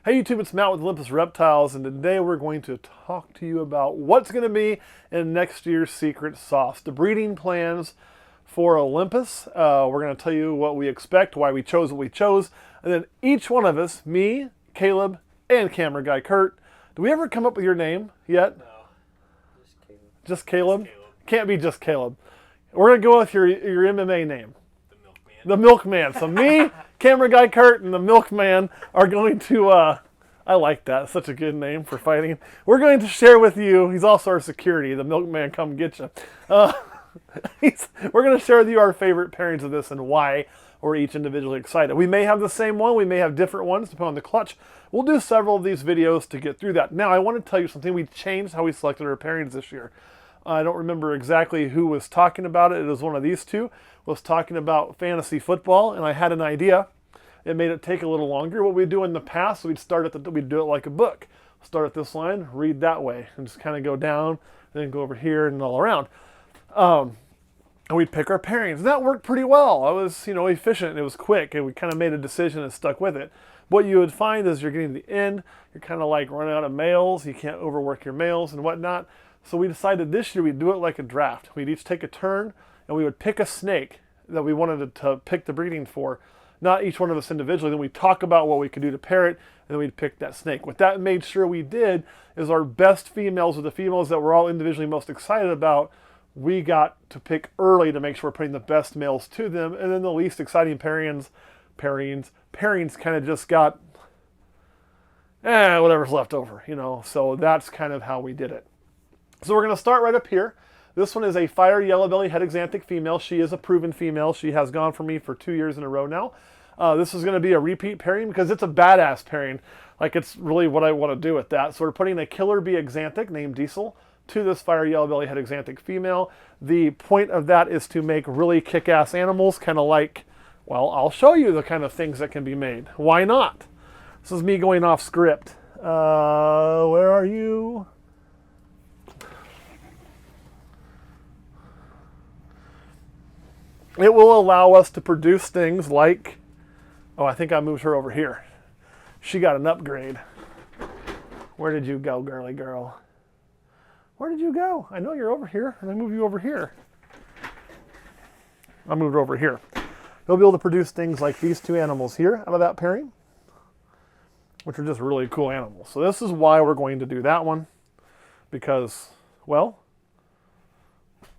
Hey YouTube, it's Matt with Olympus Reptiles, and today we're going to talk to you about what's going to be in next year's secret sauce. The breeding plans for Olympus. We're going to tell you what we expect, why we chose what we chose, and then each one of us, me, Caleb, and camera guy Kurt. Do we ever come up with your name yet? No, just Caleb. Just Caleb? Just Caleb. Can't be just Caleb. We're going to go with your MMA name. The Milkman. The Milkman. So me, camera guy Kurt, and the Milkman are going to, I like that. It's such a good name for fighting. We're going to share with you, he's also our security, the Milkman come get you. We're going to share with you our favorite pairings of this and why we're each individually excited. We may have the same one, we may have different ones depending on the clutch. We'll do several of these videos to get through that. Now I want to tell you something. We changed how we selected our pairings this year. I don't remember exactly who was talking about it. It was one of these two. Was talking about fantasy football, and I had an idea. It made it take a little longer. What we do in the past, we'd do it like a book. Start at this line, read that way, and just kind of go down, and then go over here and all around. And we'd pick our pairings. And that worked pretty well. I was, efficient. It was quick, and we kind of made a decision and stuck with it. What you would find is you're getting to the end, you're kind of like running out of males. You can't overwork your males and whatnot. So we decided this year we'd do it like a draft. We'd each take a turn, and we would pick a snake that we wanted to pick the breeding for. Not each one of us individually. Then we'd talk about what we could do to pair it, and then we'd pick that snake. What that made sure we did is our best females, or the females that we're all individually most excited about, we got to pick early to make sure we're putting the best males to them. And then the least exciting pairings kind of just got, whatever's left over, So that's kind of how we did it. So we're going to start right up here. This one is a fire yellow belly het axanthic female. She is a proven female. She has gone for me for 2 years in a row now. This is going to be a repeat pairing because it's a badass pairing. Like, it's really what I want to do with that. So we're putting a killer bee axanthic named Diesel to this fire yellow belly het axanthic female. The point of that is to make really kick-ass animals, kind of like, well, I'll show you the kind of things that can be made. Why not? This is me going off script. Where are you? It will allow us to produce things like, I think I moved her over here. She got an upgrade. Where did you go, girly girl? Where did you go? I know you're over here, and I moved you over here. I moved her over here. You'll be able to produce things like these two animals here out of that pairing, which are just really cool animals. So this is why we're going to do that one, because, well,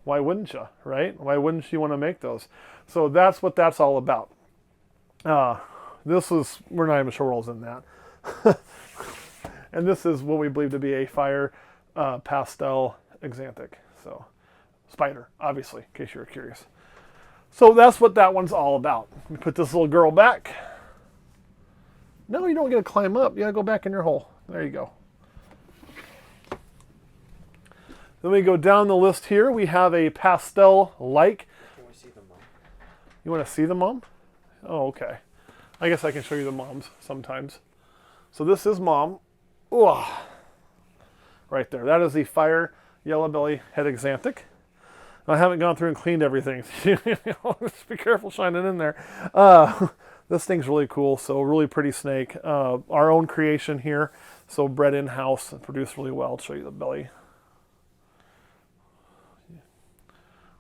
why wouldn't you, right? Why wouldn't you want to make those? So that's what that's all about. We're not even sure what all's in that. And this is what we believe to be a fire pastel axanthic. So spider, obviously, in case you were curious. So that's what that one's all about. Let me put this little girl back. No, you don't get to climb up. You got to go back in your hole. There you go. Then we go down the list here. We have a pastel-like. Can we see the mom? You want to see the mom? Oh, okay. I guess I can show you the moms sometimes. So this is mom. Ooh. Right there. That is the fire yellow belly het axanthic. I haven't gone through and cleaned everything. Just be careful shining in there. This thing's really cool. So really pretty snake. Our own creation here. So bred in-house and produced really well. I'll show you the belly.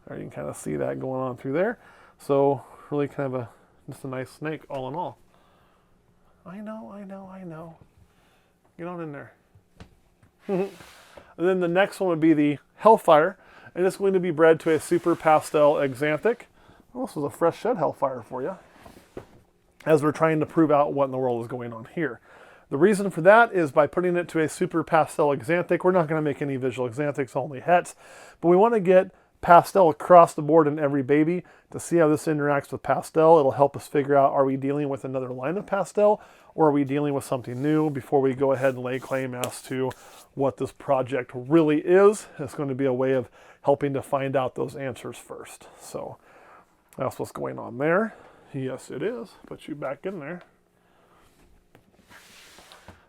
There, you can kind of see that going on through there. So really kind of just a nice snake all in all. I know. Get on in there. And then the next one would be the Hellfire. And it's going to be bred to a super pastel axanthic. Oh, this was a fresh shed Hellfire for you. As we're trying to prove out what in the world is going on here. The reason for that is by putting it to a super pastel axanthic, we're not going to make any visual axanthics, only hets. But we want to get pastel across the board in every baby to see how this interacts with pastel. It'll help us figure out, are we dealing with another line of pastel, or are we dealing with something new before we go ahead and lay claim as to what this project really is. It's going to be a way of helping to find out those answers first. So that's what's going on there. Yes, it is. Put you back in there.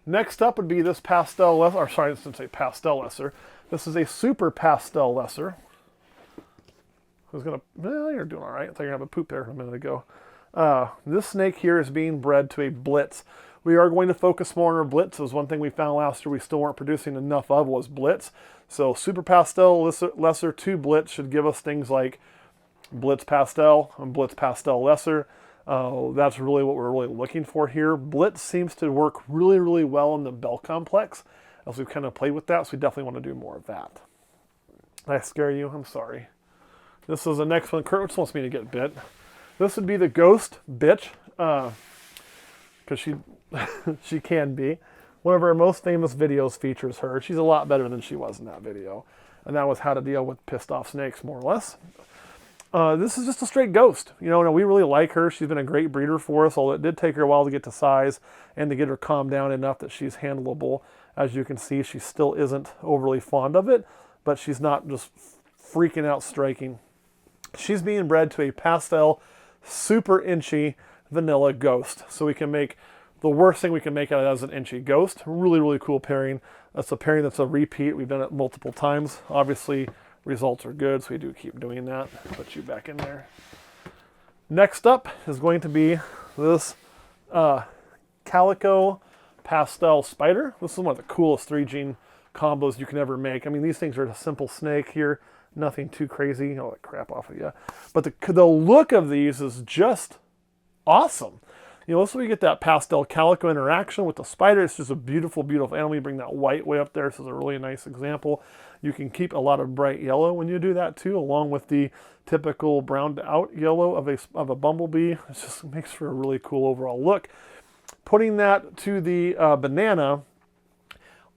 Next up would be this pastel lesser, or sorry, I didn't say pastel lesser. This is a super pastel lesser. Who's gonna, well, you're doing all right. I thought you were gonna have a poop there a minute ago. This snake here is being bred to a blitz. We are going to focus more on our blitz. It was one thing we found last year we still weren't producing enough of was blitz. So super pastel, lesser 2 blitz should give us things like blitz pastel and blitz pastel lesser. That's really what we're really looking for here. Blitz seems to work really, really well in the bell complex as we've kind of played with that, so we definitely want to do more of that. Did I scare you? I'm sorry. This is the next one. Kurt just wants me to get bit. This would be the ghost bitch, because she can be. One of our most famous videos features her. She's a lot better than she was in that video. And that was how to deal with pissed off snakes, more or less. This is just a straight ghost. You know, and we really like her. She's been a great breeder for us, although it did take her a while to get to size and to get her calmed down enough that she's handleable. As you can see, she still isn't overly fond of it, but she's not just freaking out striking. She's being bred to a pastel, super inchy vanilla ghost. So we can make the worst thing we can make out of that is an inchy ghost. Really, really cool pairing. That's a pairing that's a repeat. We've done it multiple times. Obviously, results are good, so we do keep doing that. Put you back in there. Next up is going to be this calico pastel spider. This is one of the coolest 3-gene combos you can ever make. I mean, these things are a simple snake here. Nothing too crazy. I'll let crap off of you. But the look of these is just awesome. You know, so we get that pastel calico interaction with the spider. It's just a beautiful, beautiful animal. You bring that white way up there. This is a really nice example. You can keep a lot of bright yellow when you do that too, along with the typical browned out yellow of a bumblebee. It just makes for a really cool overall look. Putting that to the banana,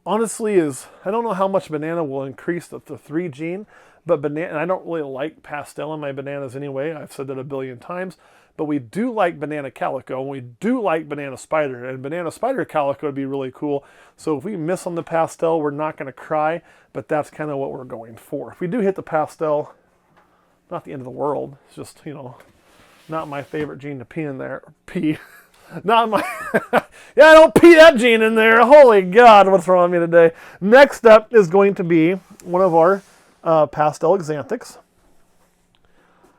honestly, I don't know how much banana will increase the 3-gene, but banana, and I don't really like pastel in my bananas anyway. I've said that a billion times. But we do like banana calico, and we do like banana spider, and banana spider calico would be really cool. So if we miss on the pastel, we're not going to cry, but that's kind of what we're going for. If we do hit the pastel, not the end of the world. It's just, you know, not my favorite gene to pee in there. Pee. Not my... Yeah, I don't pee that gene in there. Holy God, what's wrong with me today? Next up is going to be one of our pastel xanthics.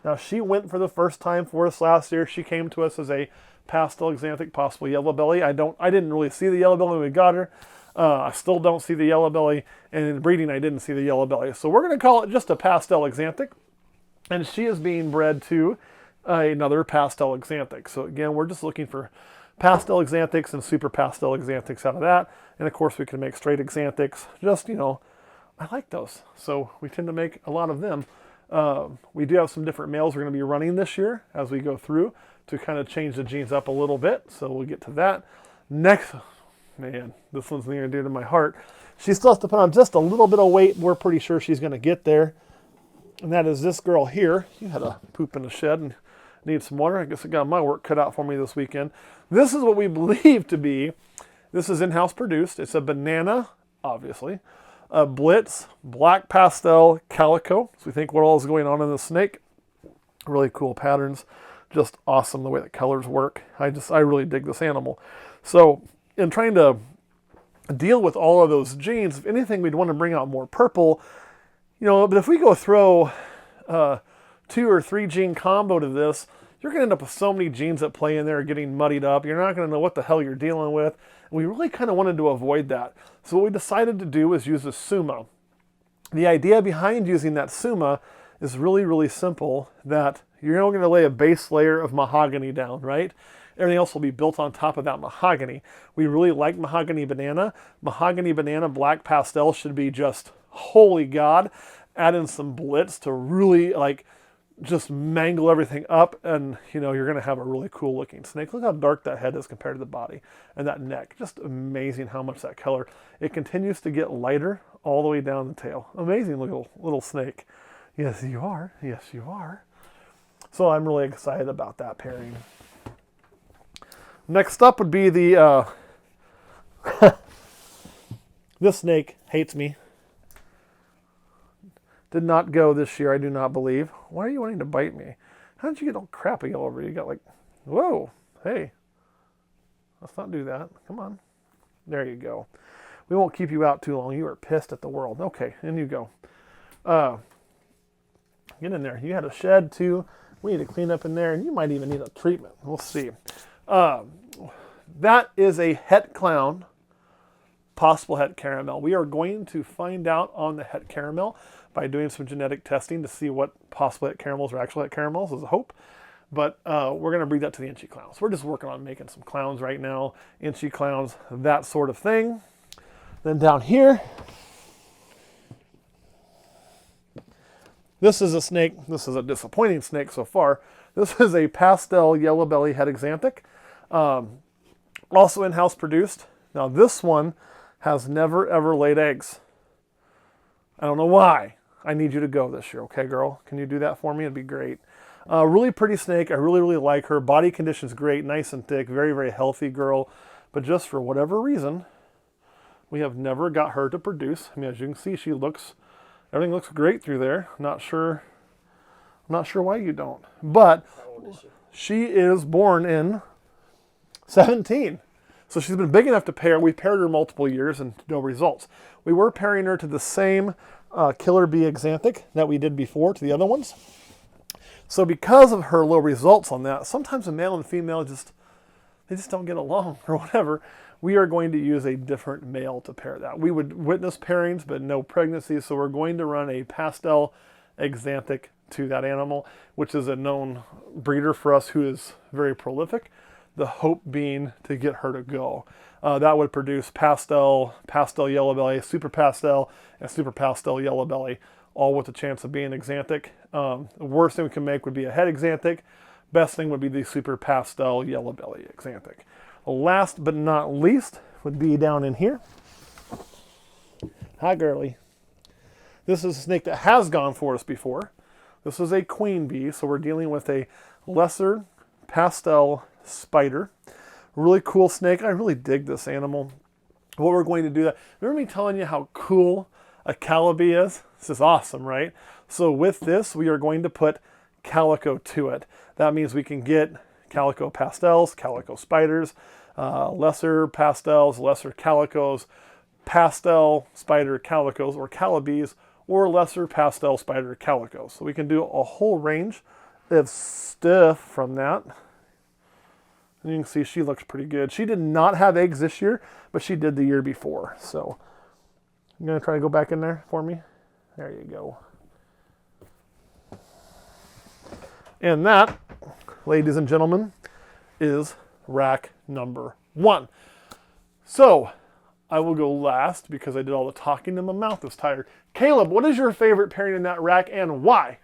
Now, she went for the first time for us last year. She came to us as a pastel xanthic, possibly yellow belly. I didn't really see the yellow belly when we got her. I still don't see the yellow belly, and in breeding, I didn't see the yellow belly. So we're going to call it just a pastel xanthic, and she is being bred to another pastel xanthic. So again, we're just looking for pastel xanthics and super pastel xanthics out of that. And of course, we can make straight xanthics. Just, you know, I like those. So we tend to make a lot of them. We do have some different males we're going to be running this year as we go through to kind of change the genes up a little bit. So we'll get to that. Next, man, this one's near and dear to my heart. She still has to put on just a little bit of weight. We're pretty sure she's going to get there. And that is this girl here. You had a poop in the shed and need some water. I guess I got my work cut out for me this weekend. This is what we believe to be. This is in-house produced. It's a banana, obviously. A blitz, black pastel, calico. So we think what all is going on in the snake. Really cool patterns. Just awesome the way the colors work. I really dig this animal. So in trying to deal with all of those genes, if anything, we'd want to bring out more purple. You know, but if we go throw 2 or 3 gene combo to this, you're going to end up with so many genes that play in there getting muddied up. You're not going to know what the hell you're dealing with. And we really kind of wanted to avoid that. So what we decided to do is use a summa. The idea behind using that summa is really, really simple, that you're now going to lay a base layer of mahogany down, right? Everything else will be built on top of that mahogany. We really like mahogany banana. Mahogany banana black pastel should be just, holy God. Add in some blitz to really like just mangle everything up, and you know, you're going to have a really cool looking snake. Look how dark that head is compared to the body and that neck. Just amazing how much that color. It continues to get lighter all the way down the tail. Amazing little snake. Yes, you are. Yes, you are. So I'm really excited about that pairing. Next up would be the this snake hates me. Did not go this year, I do not believe. Why are you wanting to bite me? How did you get all crappy all over you? You got like, whoa, hey. Let's not do that. Come on. There you go. We won't keep you out too long. You are pissed at the world. Okay, in you go. Get in there. You had a shed too. We need to clean up in there, and you might even need a treatment. We'll see. that is a het clown, possible het caramel. We are going to find out on the het caramel by doing some genetic testing to see what possible het caramels are actual het caramels, as a hope. But we're going to breed that to the inchy clowns. We're just working on making some clowns right now, inchy clowns, that sort of thing. Then down here, this is a snake. This is a disappointing snake so far. This is a pastel yellow belly het exanthic, also in-house produced. Now this one has never ever laid eggs. I don't know why. I need you to go this year, okay, girl? Can you do that for me? It'd be great. Really pretty snake. I really, really like her. Body condition's great, nice and thick, very, very healthy girl. But just for whatever reason, we have never got her to produce. I mean, as you can see, everything looks great through there. I'm not sure why you don't. But How old is she? she is born in 17. So she's been big enough to pair. We paired her multiple years and no results. We were pairing her to the same killer bee exanthic that we did before to the other ones. So because of her low results on that, sometimes a male and female they just don't get along or whatever. We are going to use a different male to pair that. We would witness pairings, but no pregnancies. So we're going to run a pastel exanthic to that animal, which is a known breeder for us who is very prolific. The hope being to get her to go. That would produce pastel yellow belly, super pastel, and super pastel yellow belly, all with a chance of being exanthic. The worst thing we can make would be a het exanthic. Best thing would be the super pastel yellow belly exanthic. Last but not least would be down in here. Hi, girly. This is a snake that has gone for us before. This is a queen bee, so we're dealing with a lesser pastel spider. Really cool snake. I really dig this animal. What we're going to do that. Remember me telling you how cool a calabi is? This is awesome, right? So with this, we are going to put calico to it. That means we can get calico pastels, calico spiders, lesser pastels, lesser calicos, pastel spider calicos or calibis, or lesser pastel spider calicos. So we can do a whole range of stuff from that. And you can see she looks pretty good. She did not have eggs this year, but she did the year before. So I'm going to try to go back in there for me. There you go. And that, ladies and gentlemen, is rack number 1. So I will go last because I did all the talking and my mouth is tired. Caleb, what is your favorite pairing in that rack and why?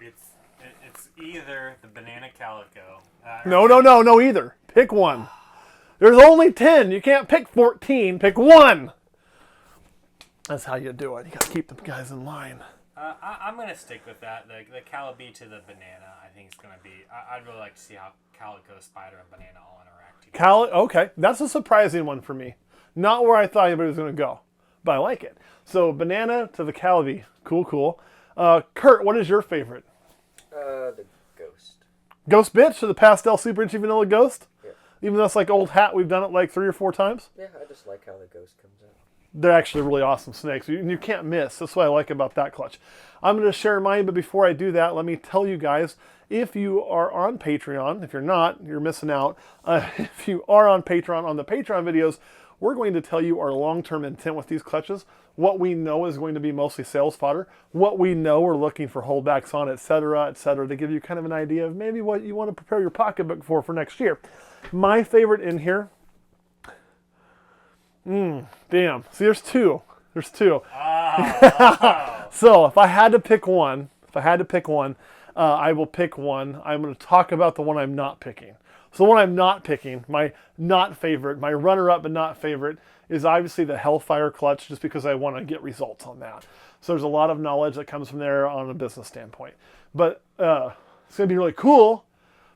It's either the banana calico. No, either. Pick one. There's only 10. You can't pick 14. Pick one. That's how you do it. You got to keep the guys in line. I'm going to stick with that. The calibi to the banana, I think, is going to be... I'd really like to see how calico, spider, and banana all interact together. Okay, that's a surprising one for me. Not where I thought anybody was going to go, but I like it. So banana to the calibi. Cool. Kurt, what is your favorite? The ghost. Ghost bitch to the pastel super inchy vanilla ghost? Yeah. Even though it's like old hat, we've done it like 3 or 4 times. Yeah, I just like how the ghost comes out. They're actually really awesome snakes. You can't miss. That's what I like about that clutch. I'm going to share mine, but before I do that, let me tell you guys, if you are on Patreon, if you're not, you're missing out. If you are on Patreon, on the Patreon videos, we're going to tell you our long-term intent with these clutches, what we know is going to be mostly sales fodder, what we know we're looking for holdbacks on, etc., to give you kind of an idea of maybe what you want to prepare your pocketbook for next year. My favorite in here, damn. See, there's two. Oh. So if I had to pick one, I will pick one. I'm going to talk about the one I'm not picking. So the one I'm not picking, my not favorite, my runner-up but not favorite, is obviously the Hellfire clutch, just because I want to get results on that. So there's a lot of knowledge that comes from there on a business standpoint. But it's going to be really cool.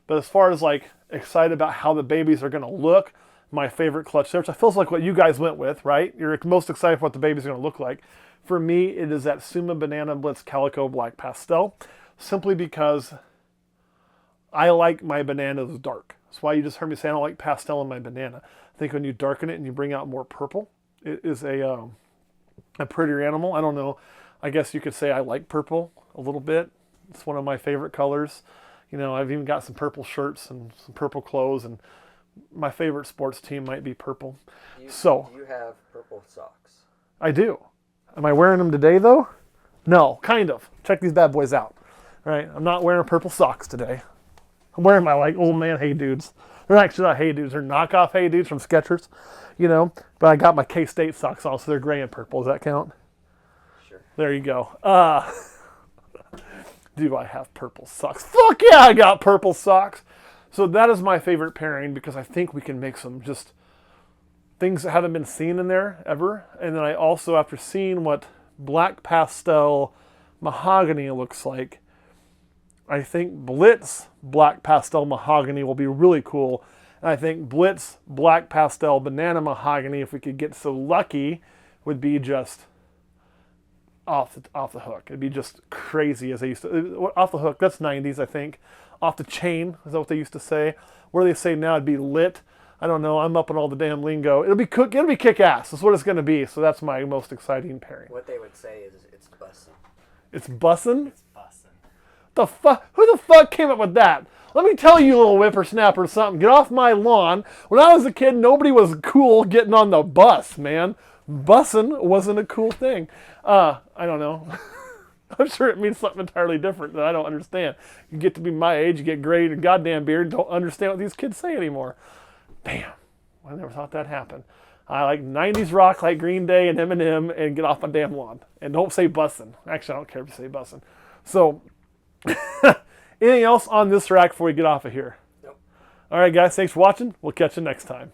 But as far as like excited about how the babies are going to look, my favorite clutch there, which feels like what you guys went with, right? You're most excited for what the baby's going to look like. For me, it is that Suma Banana Blitz Calico Black Pastel, simply because I like my bananas dark. That's why you just heard me say I don't like pastel in my banana. I think when you darken it and you bring out more purple, it is a prettier animal. I don't know. I guess you could say I like purple a little bit. It's one of my favorite colors. You know, I've even got some purple shirts and some purple clothes, and my favorite sports team might be purple. Do So you have purple socks? I do. Am I wearing them today though? No, kind of. Check these bad boys out. All right, I'm not wearing purple socks today. I'm wearing my like old man Hey Dudes. They're actually not Hey Dudes. They're knockoff Hey Dudes from Skechers, you know. But I got my K-State socks on, so they're gray and purple. Does that count? Sure. There you go. Do I have purple socks? Fuck yeah, I got purple socks. So that is my favorite pairing because I think we can make some just things that haven't been seen in there ever. And then I also, after seeing what black pastel mahogany looks like, I think Blitz black pastel mahogany will be really cool. And I think Blitz black pastel banana mahogany, if we could get so lucky, would be just off the hook. It'd be just crazy as they used to. Off the hook, that's 90s, I think. Off the chain, is that what they used to say? Where they say now it'd be lit. I don't know. I'm up on all the damn lingo. It'll be kick-ass. That's what it's going to be. So that's my most exciting pairing. What they would say is it's bussin'. It's bussin'? It's bussin'. The fuck? Who the fuck came up with that? Let me tell you, little whippersnapper, something. Get off my lawn. When I was a kid, nobody was cool getting on the bus, man. Bussin' wasn't a cool thing. I don't know. I'm sure it means something entirely different that I don't understand. You get to be my age, you get gray and goddamn beard, and don't understand what these kids say anymore. Damn. I never thought that happened. I like 90s rock like Green Day and Eminem and get off my damn lawn. And don't say bussin'. Actually, I don't care if you say bussin'. So, anything else on this rack before we get off of here? Nope. All right, guys. Thanks for watching. We'll catch you next time.